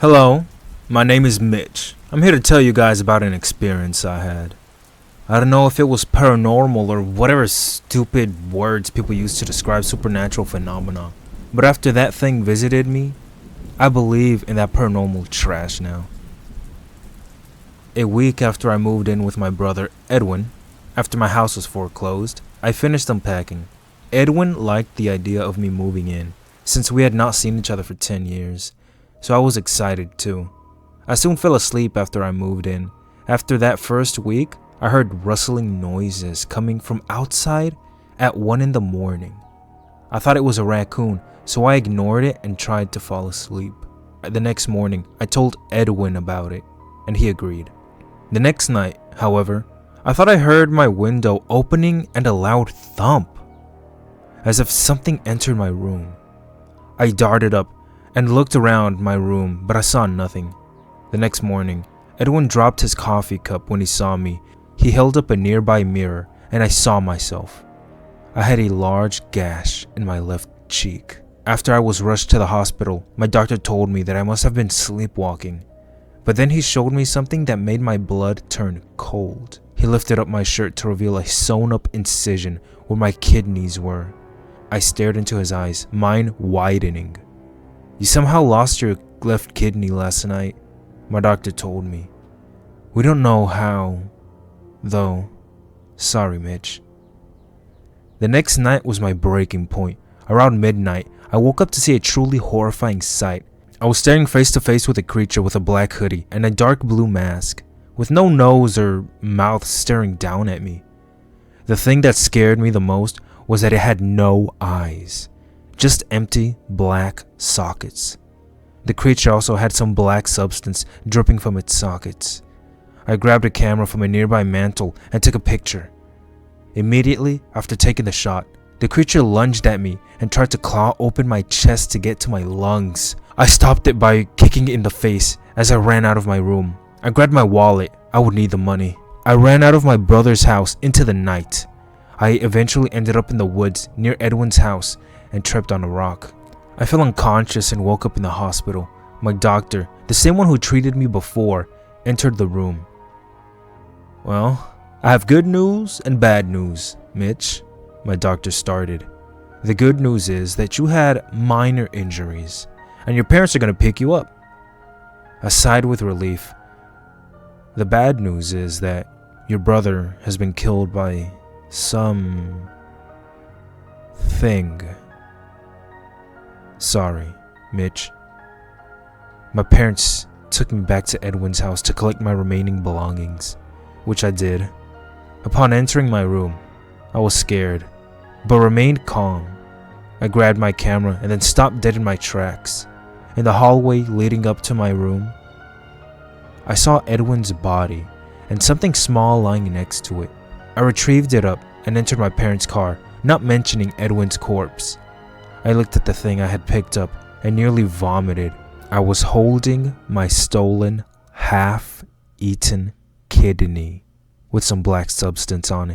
Hello, my name is Mitch. I'm here to tell you guys about an experience I had. I don't know if it was paranormal or whatever stupid words people use to describe supernatural phenomena, but after that thing visited me, I believe in that paranormal trash now. A week after I moved in with my brother Edwin, after my house was foreclosed, I finished unpacking. Edwin liked the idea of me moving in, since we had not seen each other for 10 years. So I was excited too. I soon fell asleep after I moved in. After that first week, I heard rustling noises coming from outside at 1 in the morning. I thought it was a raccoon, so I ignored it and tried to fall asleep. The next morning, I told Edwin about it, and he agreed. The next night, however, I thought I heard my window opening and a loud thump, as if something entered my room. I darted up and looked around my room, but I saw nothing. The next morning, Edwin dropped his coffee cup when he saw me. He held up a nearby mirror, and I saw myself. I had a large gash in my left cheek. After I was rushed to the hospital, my doctor told me that I must have been sleepwalking. But then he showed me something that made my blood turn cold. He lifted up my shirt to reveal a sewn-up incision where my kidneys were. I stared into his eyes, mine widening. "You somehow lost your left kidney last night," my doctor told me. "We don't know how, though. Sorry, Mitch." The next night was my breaking point. Around midnight, I woke up to see a truly horrifying sight. I was staring face to face with a creature with a black hoodie and a dark blue mask, with no nose or mouth staring down at me. The thing that scared me the most was that it had no eyes. Just empty, black sockets. The creature also had some black substance dripping from its sockets. I grabbed a camera from a nearby mantle and took a picture. Immediately after taking the shot, the creature lunged at me and tried to claw open my chest to get to my lungs. I stopped it by kicking it in the face as I ran out of my room. I grabbed my wallet. I would need the money. I ran out of my brother's house into the night. I eventually ended up in the woods near Edwin's house and tripped on a rock. I fell unconscious and woke up in the hospital. My doctor, the same one who treated me before, entered the room. "Well, I have good news and bad news, Mitch," my doctor started. "The good news is that you had minor injuries, and your parents are going to pick you up." I sighed with relief. "The bad news is that your brother has been killed by some thing." "Sorry, Mitch." My parents took me back to Edwin's house to collect my remaining belongings, which I did. Upon entering my room, I was scared, but remained calm. I grabbed my camera and then stopped dead in my tracks. In the hallway leading up to my room, I saw Edwin's body and something small lying next to it. I retrieved it up and entered my parents' car, not mentioning Edwin's corpse. I looked at the thing I had picked up and nearly vomited. I was holding my stolen, half-eaten kidney with some black substance on it.